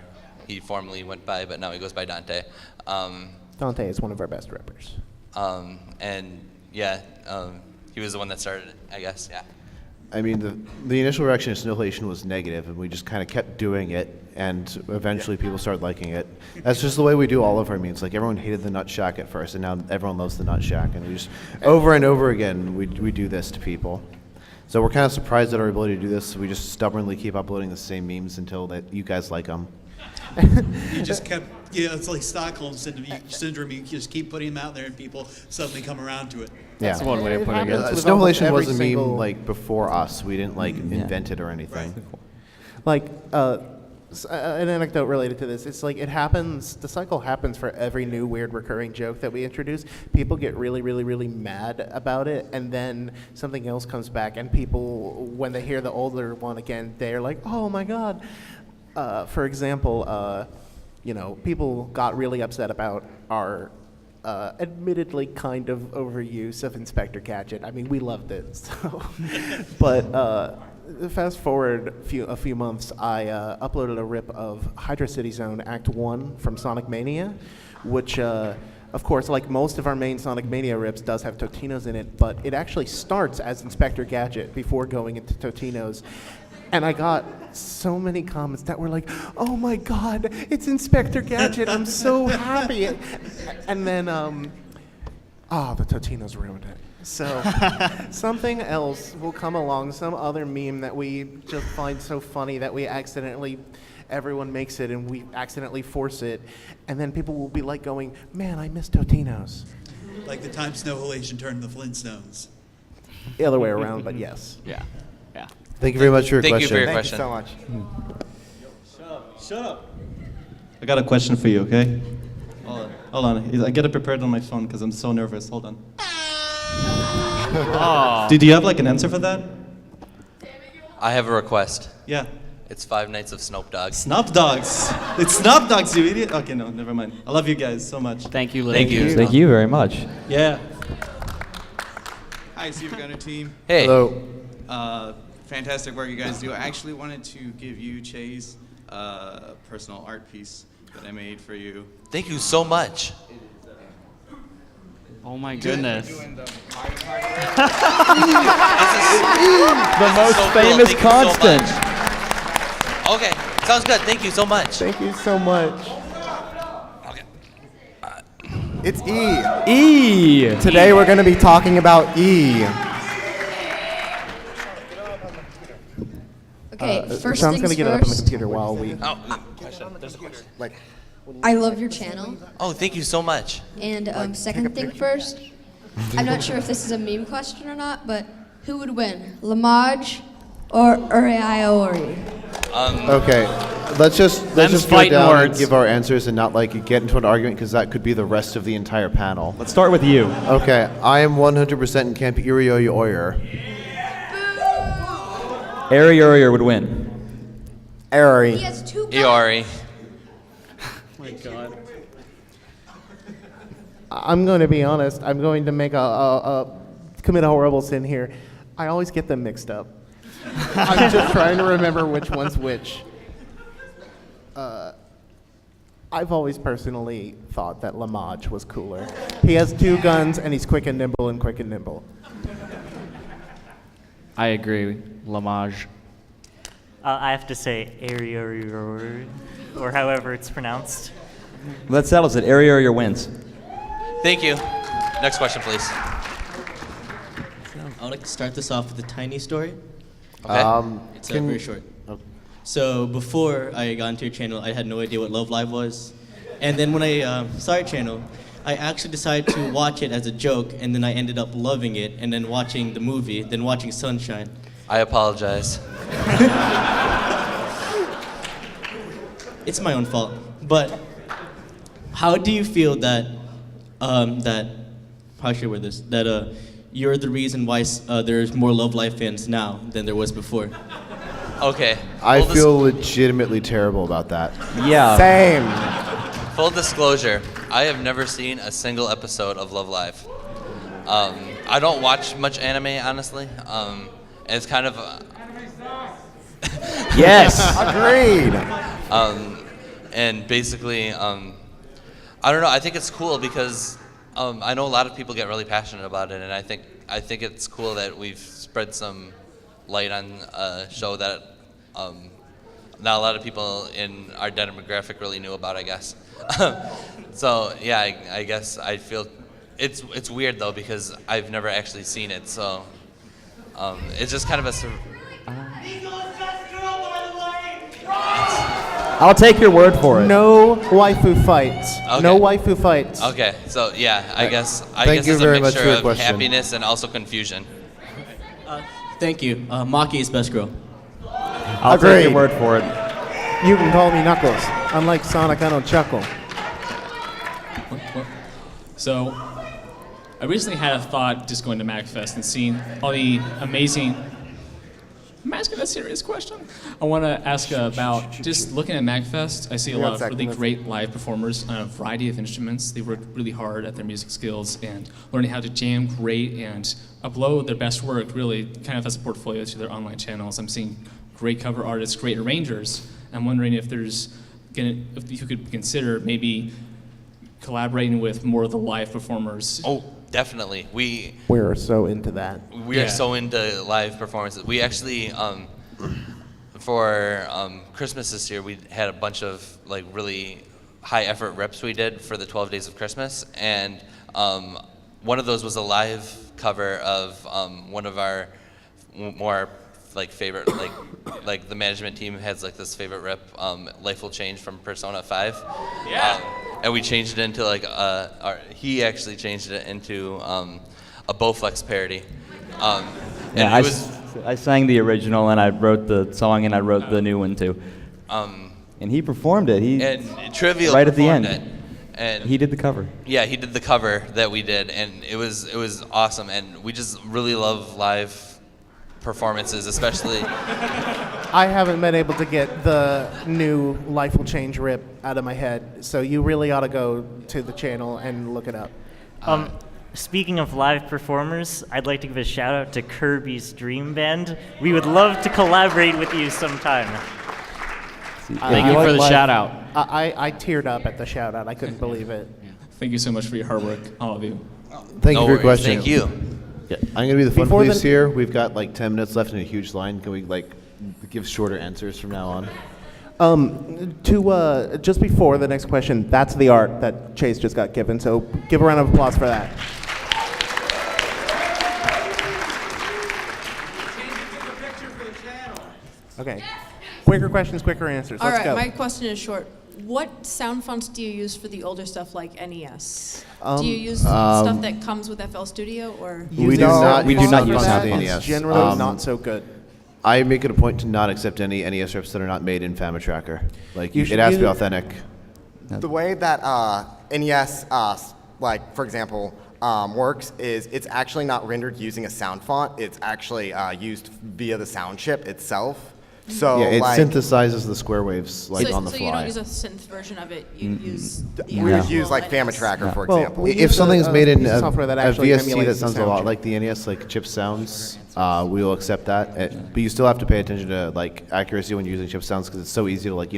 He formerly went by, but now he goes by Dante. Dante is one of our best rippers. And yeah, he was the one that started it, I guess, yeah. I mean, the initial reaction to Snowhalation was negative, and we just kind of kept doing it, and eventually people started liking it. That's just the way we do all of our memes. Like, everyone hated the Nut Shack at first, and now everyone loves the Nut Shack, and we just, over and over again, we do this to people. So we're kind of surprised at our ability to do this. We just stubbornly keep uploading the same memes until that you guys like them. You just kept, it's like Stockholm syndrome. You just keep putting them out there, and people suddenly come around to it. That's one way of putting it. Snowhalation was a meme like before us. We didn't like invent it or anything. Like, an anecdote related to this, it's like it happens, the cycle happens for every new weird recurring joke that we introduce. People get really, really, really mad about it, and then something else comes back, and people, when they hear the older one again, they're like, oh my God. For example, people got really upset about our admittedly kind of overuse of Inspector Gadget. I mean, we loved it. So. But fast forward a few months, I uploaded a rip of Hydra City Zone Act 1 from Sonic Mania, which, of course, like most of our main Sonic Mania rips, does have Totino's in it, but it actually starts as Inspector Gadget before going into Totino's. And I got so many comments that were like, oh my God, it's Inspector Gadget, I'm so happy. And then, the Totino's ruined it. So something else will come along, some other meme that we just find so funny that everyone makes it and we accidentally force it. And then people will be like going, man, I miss Totino's. Like the time Snowhalation turned the Flintstones. The other way around, but yes. Yeah, yeah. Thank you very much for your question. Thank you for your Thank question. you so much. Shut up. I got a question for you, okay? Hold on. I get it prepared on my phone because I'm so nervous. Hold on. Do you have like an answer for that? I have a request. Yeah. It's 5 Nights of Snoop Dogg. Snoop Dogs. It's Snoop Dogs, you idiot. Okay, no, never mind. I love you guys so much. Thank you, Thank you. Thank you very much. Yeah. Hi, SilvaGunner team. Hey. Hello. Fantastic work you guys do. I actually wanted to give you, Chase, a personal art piece that I made for you. Thank you so much. Oh my goodness. The most famous constant. Okay, sounds good. Thank you so much. Thank you so much. Okay. It's E. E. Today we're going to be talking about E. Okay, first Sean's things gonna get it up on the first. computer while we. Oh, question. There's a question. I love your channel. Oh, thank you so much. And second thing first, I'm not sure if this is a meme question or not, but who would win, Lamage or Uri? Okay, let's just go fighting down and words. give our answers and not like get into an argument because that could be the rest of the entire panel. Let's start with you. Okay, I am 100% in Camp Irioyo Oyer. Ari Urier would win. He Ari. has two guns. Iori. My God. I'm going to be honest. I'm going to make commit a horrible sin here. I always get them mixed up. I'm just trying to remember which one's which. I've always personally thought that Lamage was cooler. He has two guns and he's quick and nimble and quick and nimble. I agree. Lamage. I have to say area or however it's pronounced. That settles it. Area wins. Thank you. Next question, please. I would like to start this off with a tiny story. Okay. It's very short. So before I got into your channel, I had no idea what Love Live was. And then when I saw your channel, I actually decided to watch it as a joke, and then I ended up loving it, and then watching the movie, then watching Sunshine. I apologize. It's my own fault. But how do you feel that, how should I word this, that you're the reason why there's more Love Live fans now than there was before? Okay. I feel legitimately terrible about that. Yeah. Same. Full disclosure, I have never seen a single episode of Love Live. I don't watch much anime, honestly. And it's kind of... Yes. Agreed. And basically, I don't know, I think it's cool because I know a lot of people get really passionate about it, and I think it's cool that we've spread some light on a show that not a lot of people in our demographic really knew about, I guess. So yeah, I guess I feel it's weird though because I've never actually seen it, so it's just kind of I'll take your word for it. No waifu fights. Okay. No waifu fights. Okay, so yeah, I guess Thank you it's very a much mixture for your of question. happiness and also confusion. Thank you. Maki is best girl. I'll take your word for it. You can call me Knuckles. Unlike Sonic, I don't chuckle. So, I recently had a thought just going to MAGFest and seeing all the amazing. I'm asking a serious question. I want to ask about just looking at MAGFest. I see a lot of really great live performers on a variety of instruments. They work really hard at their music skills and learning how to jam great and upload their best work really kind of as a portfolio to their online channels. I'm seeing great cover artists, great arrangers. I'm wondering if if you could consider maybe collaborating with more of the live performers. Oh, definitely. We're so into that. We are so into live performances. We actually, for Christmas this year, we had a bunch of like really high effort reps we did for the 12 Days of Christmas, and one of those was a live cover of one of our more like favorite like the management team has like this favorite rep, Life Will Change from Persona 5. Yeah. And we changed it into like he actually changed it into a Bowflex parody. Yeah, I sang the original and I wrote the song and I wrote the new one too. And he performed it. And Trivial right at the performed end. it. And he did the cover. Yeah, he did the cover that we did, and it was awesome. And we just really love live performances, especially. I haven't been able to get the new Life Will Change rip out of my head, so you really ought to go to the channel and look it up. Speaking of live performers, I'd like to give a shout out to Kirby's Dream Band. We would love to collaborate with you sometime. Thank you for the shout out. I teared up at the shout out. I couldn't believe it. Thank you so much for your hard work, all of you. Thank you for your question. Thank you. Yeah, I'm gonna be the fun Before police the- here. We've got like 10 minutes left in a huge line. Can we like give shorter answers from now on? Just before the next question, that's the art that Chase just got given. So give a round of applause for that. Okay. Quicker questions, quicker answers. All Let's right, go. my question is short. What sound fonts do you use for the older stuff like NES? Do you use stuff that comes with FL Studio or? We do not use use that. the It's NES. generally not so good. I make it a point to not accept any NES rips that are not made in FamiTracker. Like You it should has to be use- authentic. The way that NES, like for example, works is it's actually not rendered using a sound font. It's actually used via the sound chip itself. So Yeah, it like, synthesizes the square waves like on the so fly. you don't use a synth version of it. You use the we would actual use like NES. FamiTracker, for Well, example. we If use something's a made in piece of a software that a actually VST that emulates the sounds a sound lot chip. like the NES, like chip sounds, we will accept that. But you still have to pay attention to like accuracy when using chip sounds because it's so easy to like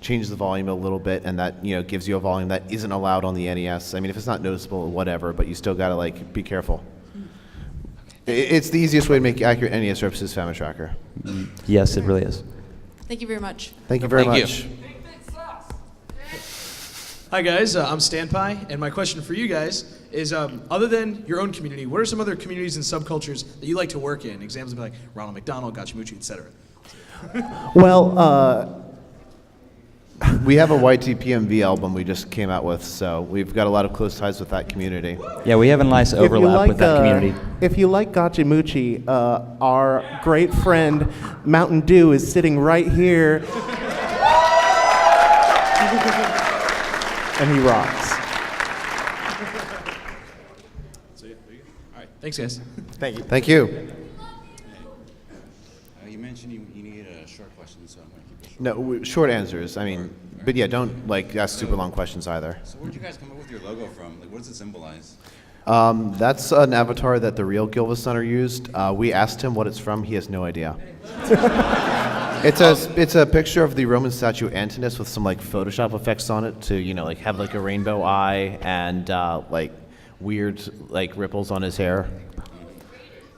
change the volume a little bit, and that gives you a volume that isn't allowed on the NES. I mean, if it's not noticeable, whatever, but you still gotta like be careful. It's the easiest way to make accurate NES rips is Family Tracker. Yes, it really is. Thank you very much. Thank you very Thank much. you. Hi guys, I'm Stan Pie, and my question for you guys is, other than your own community, what are some other communities and subcultures that you like to work in? Examples would be like Ronald McDonald, Gachimuchi, etc. Well, We have a YTPMV album we just came out with, so we've got a lot of close ties with that community. Yeah, we have a nice if you overlap like, with that community. If you like Gachimuchi, our great friend Mountain Dew is sitting right here. And he rocks. So, yeah, there you go. All right, thanks guys. Thank you. Thank you. You mentioned you needed a short question, so I'm going to keep it short. No, short answers. I mean, but yeah, don't ask super long questions either. So where did you guys come up with your logo from? Like, what does it symbolize? That's an avatar that the real Gilvasunner used. We asked him what it's from. He has no idea. It's a picture of the Roman statue Antinous with some Photoshop effects on it to have a rainbow eye and weird ripples on his hair.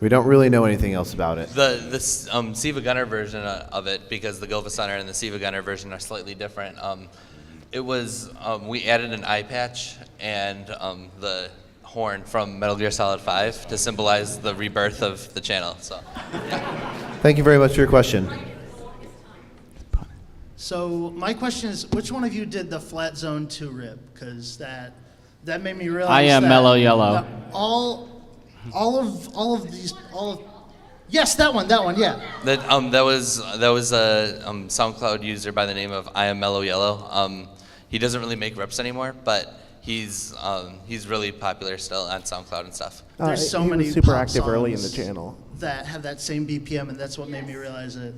We don't really know anything else about it. The SilvaGunner version of it, because the Gilvasunner and the SilvaGunner version are slightly different. It was we added an eye patch and the horn from Metal Gear Solid 5 to symbolize the rebirth of the channel. So, yeah. Thank you very much for your question. So my question is, which one of you did the Flat Zone 2 rip? Because that made me realize I am that Mellow Yellow. Yes, that one, yeah. That was a SoundCloud user by the name of I am Mellow Yellow. He doesn't really make rips anymore, but he's really popular still on SoundCloud and stuff. There's so he many was super pop active early in the songs channel. that have that same BPM, and that's what made me realize that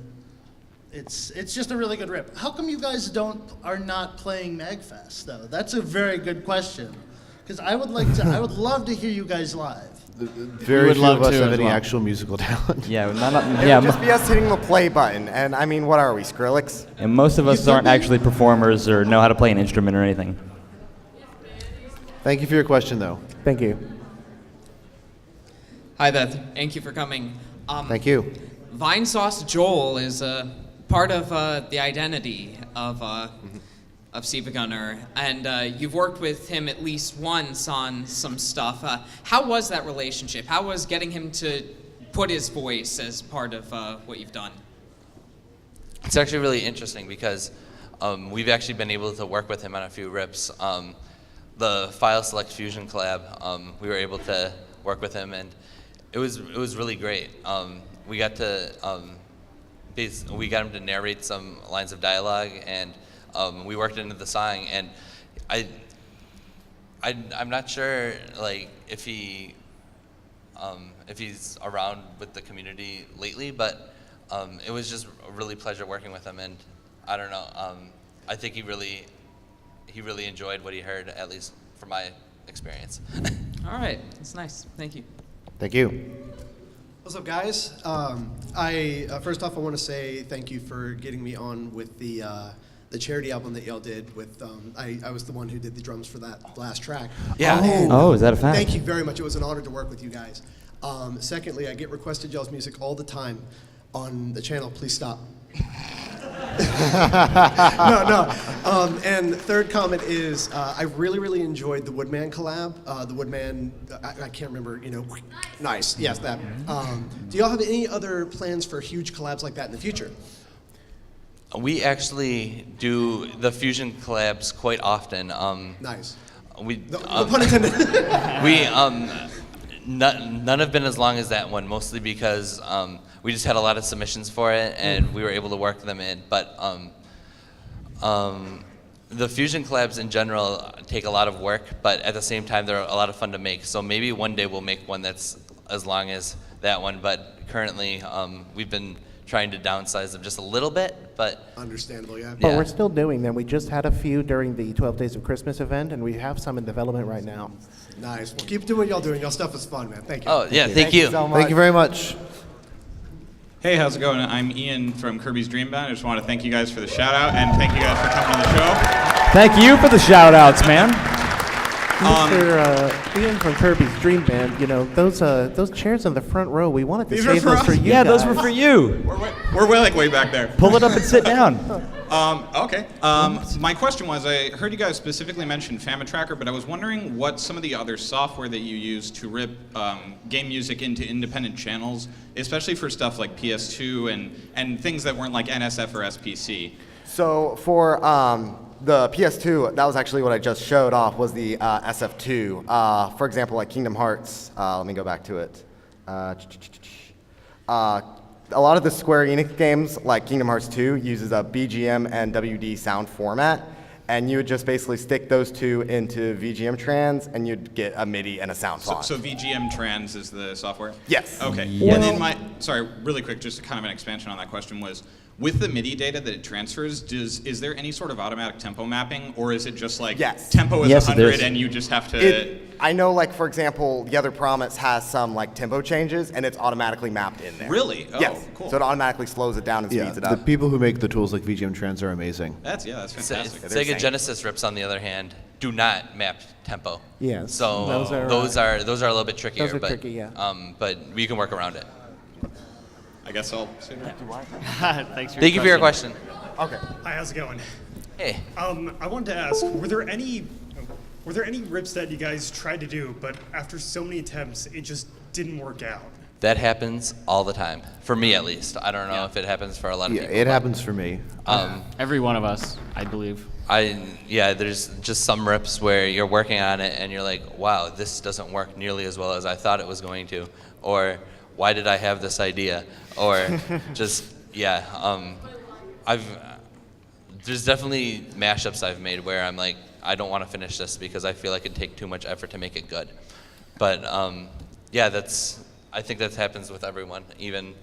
it's just a really good rip. How come you guys are not playing MAGFest though? That's a very good question, because I would love to hear you guys live. Very few of us have any actual musical talent. Yeah, It would just be us hitting the play button, and I mean, what are we, Skrillex? And most of us aren't actually performers or know how to play an instrument or anything. Thank you for your question, though. Thank you. Hi there. Thank you for coming. Thank you. Vine Sauce Joel is part of the identity of SilvaGunner, and you've worked with him at least once on some stuff. How was that relationship? How was getting him to put his voice as part of what you've done? It's actually really interesting because we've actually been able to work with him on a few rips. The File Select Fusion collab, we were able to work with him, and it was really great. We got him to narrate some lines of dialogue, and we worked into the song. And I'm not sure if he's around with the community lately, but it was just a really pleasure working with him, and I don't know. I think he really enjoyed what he heard, at least from my experience. All right, that's nice. Thank you. Thank you. What's up, guys? First off, I want to say thank you for getting me on with the charity album that y'all did. With I was the one who did the drums for that last track. Yeah. And, Oh, is that a fact? Thank you very much. It was an honor to work with you guys. Secondly, I get requested y'all's music all the time on the channel. Please stop. No. And third comment is I really enjoyed the Woodman collab. The Woodman, I can't remember, Nice. Yes, that. Do y'all have any other plans for huge collabs like that in the future? We actually do the fusion collabs quite often. Nice. No pun intended. None have been as long as that one, mostly because we just had a lot of submissions for it, and we were able to work them in. But the fusion collabs in general take a lot of work, but at the same time, they're a lot of fun to make. So maybe one day we'll make one that's as long as that one, but currently we've been trying to downsize them just a little bit, but... Understandable, yeah. But we're still doing them. We just had a few during the 12 Days of Christmas event, and we have some in development right now. Nice. Well, keep doing what y'all doing. Y'all stuff is fun, man. Thank you. Oh, yeah, thank you. So much. Thank you very much. Hey, how's it going? I'm Ian from Kirby's Dream Band. I just want to thank you guys for the shout out, and thank you guys for coming on the show. Thank you for the shout outs, man. Ian from Kirby's Dream Band, you know, those chairs in the front row, we wanted to These are save for those us? for you Yeah, guys. those were for you. We're way back there. Pull it up and sit down. Okay. My question was, I heard you guys specifically mention FamiTracker, but I was wondering what some of the other software that you use to rip game music into independent channels, especially for stuff like PS2 and things that weren't like NSF or SPC. So for the PS2, that was actually what I just showed off, was the SF2. For example, like Kingdom Hearts. Let me go back to it. A lot of the Square Enix games, like Kingdom Hearts 2, uses a BGM and WD sound format, and you would just basically stick those two into VGM trans, and you'd get a MIDI and a sound font. So VGM Trans is the software? Yes. Okay. Yes. And then sorry, really quick, just kind of an expansion on that question was, with the MIDI data that it transfers, is there any sort of automatic tempo mapping, or is it just like tempo is 100 and you just have to... I know, like, for example, The Other Promise has some, like, tempo changes, and it's automatically mapped in there. Really? Oh, yes. cool. So it automatically slows it down and speeds it The up. people who make the tools like VGM Trans are amazing. That's fantastic. Sega Genesis rips, on the other hand, do not map tempo. Yes. So Those are those are a little bit trickier. those are but, tricky, yeah. But we can work around it. I guess I'll say that. Thanks for Thank you for your question. Okay. Hi, how's it going? Hey. I wanted to ask, were there any rips that you guys tried to do, but after so many attempts, it just didn't work out? That happens all the time, for me at least. I don't know if it happens for a lot of people. It happens for me. Every one of us, I believe. There's just some rips where you're working on it and you're like, wow, this doesn't work nearly as well as I thought it was going to, or why did I have this idea, or just there's definitely mashups I've made where I'm like, I don't want to finish this because I feel like it'd take too much effort to make it good. But I think that happens with everyone, even.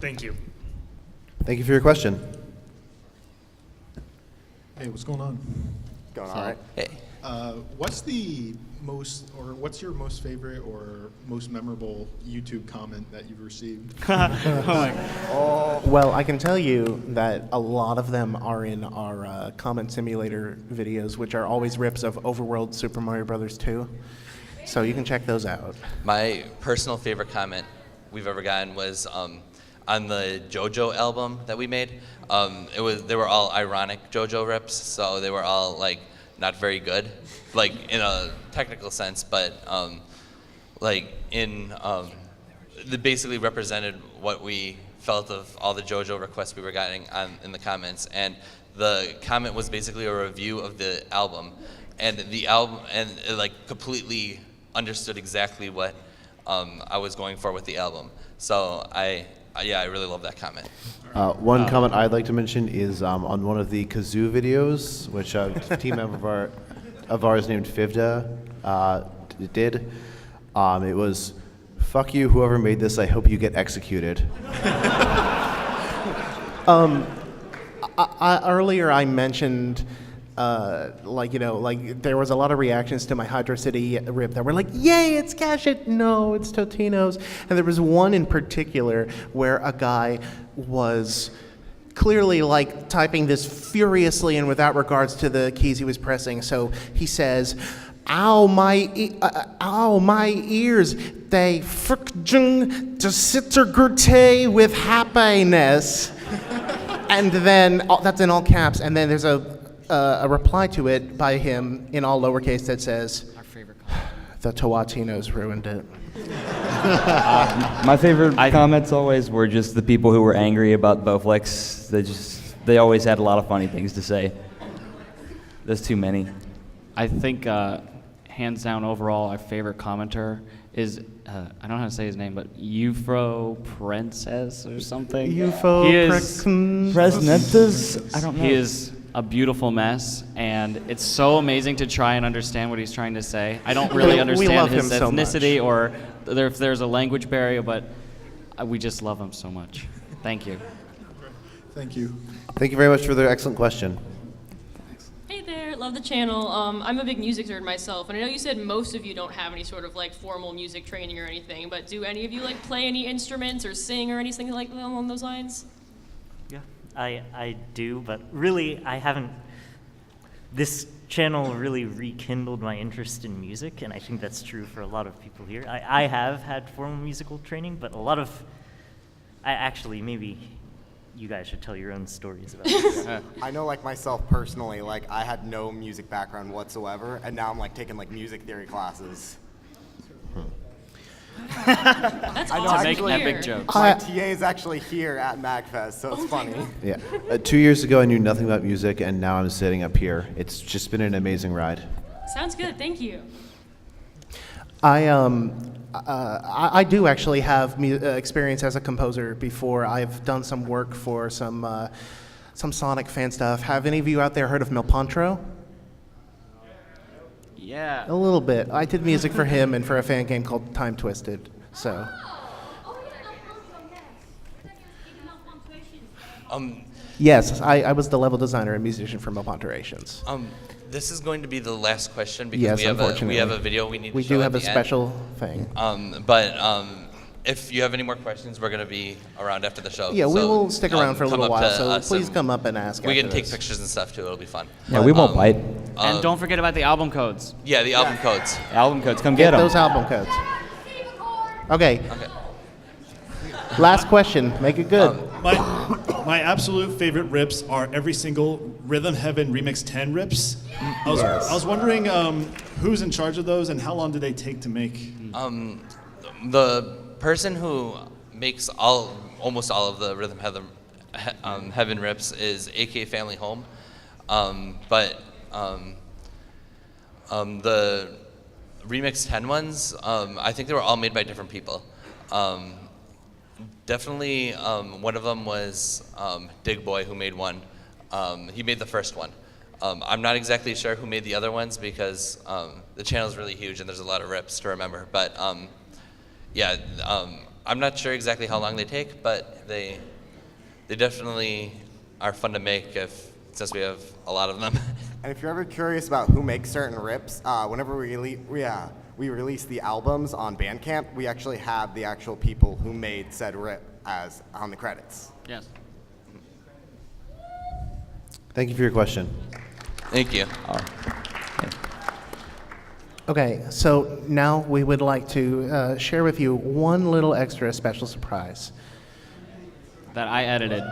Thank you. Thank you for your question. Hey, what's going on? Going all right. Hey. What's your most favorite or most memorable YouTube comment that you've received? Well, I can tell you that a lot of them are in our comment simulator videos, which are always rips of Overworld Super Mario Brothers 2. So you can check those out. My personal favorite comment we've ever gotten was on the JoJo album that we made. They were all ironic JoJo rips, so they were all like not very good, like in a technical sense, but they basically represented what we felt of all the JoJo requests we were getting in the comments. And the comment was basically a review of the album, and the album, and it, like, completely understood exactly what I was going for with the album. So I really love that comment. One comment I'd like to mention is on one of the kazoo videos, which a team member of ours named Fivda did. It was, "Fuck you, whoever made this. I hope you get executed." Earlier I mentioned, there was a lot of reactions to my Hydro City rip that were like, "Yay, it's Cash It!" No, it's Totino's. And there was one in particular where a guy was clearly like typing this furiously and without regards to the keys he was pressing. So he says, ow, my ears, they frikjung desittergerte with happiness. And then, that's in all caps, and then there's a reply to it by him in all lowercase that says, our favorite the Tawatinos ruined it. My favorite comments always were just the people who were angry about Bowflex. They always had a lot of funny things to say. There's too many. I think hands down overall our favorite commenter is I don't know how to say his name, but Ufro Princess or something. Presnentes? I don't know. He is a beautiful mess, and it's so amazing to try and understand what he's trying to say. I don't really understand his ethnicity or if there's a language barrier, but we just love him so much. Thank you. Thank you. Thank you very much for the excellent question. Hey there, love the channel. I'm a big music nerd myself, and I know you said most of you don't have any sort of like formal music training or anything, but do any of you like play any instruments or sing or anything like along those lines? Yeah, I do, but really I haven't this channel really rekindled my interest in music, and I think that's true for a lot of people here. I have had formal musical training, but a lot of, maybe you guys should tell your own stories about this. I know, like myself personally, like I had no music background whatsoever, and now I'm like taking like music theory classes. That's I know, awesome. actually, Make epic jokes. My TA is actually here at MAGFest, so it's funny. Yeah. 2 years ago, I knew nothing about music, and now I'm sitting up here. It's just been an amazing ride. Sounds good. Thank you. I do actually have experience as a composer before. I've done some work for some Sonic fan stuff. Have any of you out there heard of Milpantro? Yeah. A little bit. I did music for him and for a fan game called Time Twisted. So. Yes, I was the level designer and musician for Milpanturations. This is going to be the last question because Yes, we have unfortunately. a video we need to We show do at have a the end. special thing. If you have any more questions, we're going to be around after the show. Yeah, we so, will stick around for a come little up while, to so us please and come up and ask We can after take this. pictures and stuff too. It'll be fun. Yeah, we won't bite. And don't forget about the album codes. Yeah, the album codes. Album codes, come get them. those album codes. Okay. Last question. Make it good. My absolute favorite rips are every single Rhythm Heaven Remix 10 rips. I was wondering who's in charge of those and how long do they take to make? The person who makes almost all of the Rhythm Heaven rips is AK Family Home, but the Remix 10 ones, I think they were all made by different people. Definitely, one of them was Dig Boy, who made one. He made the first one. I'm not exactly sure who made the other ones because the channel is really huge and there's a lot of rips to remember. But yeah, I'm not sure exactly how long they take, but they definitely are fun to make since we have a lot of them. And if you're ever curious about who makes certain rips, whenever we release the albums on Bandcamp, we actually have the actual people who made said rip as on the credits. Yes. Thank you for your question. Thank you. Okay, so now we would like to share with you one little extra special surprise. That I edited.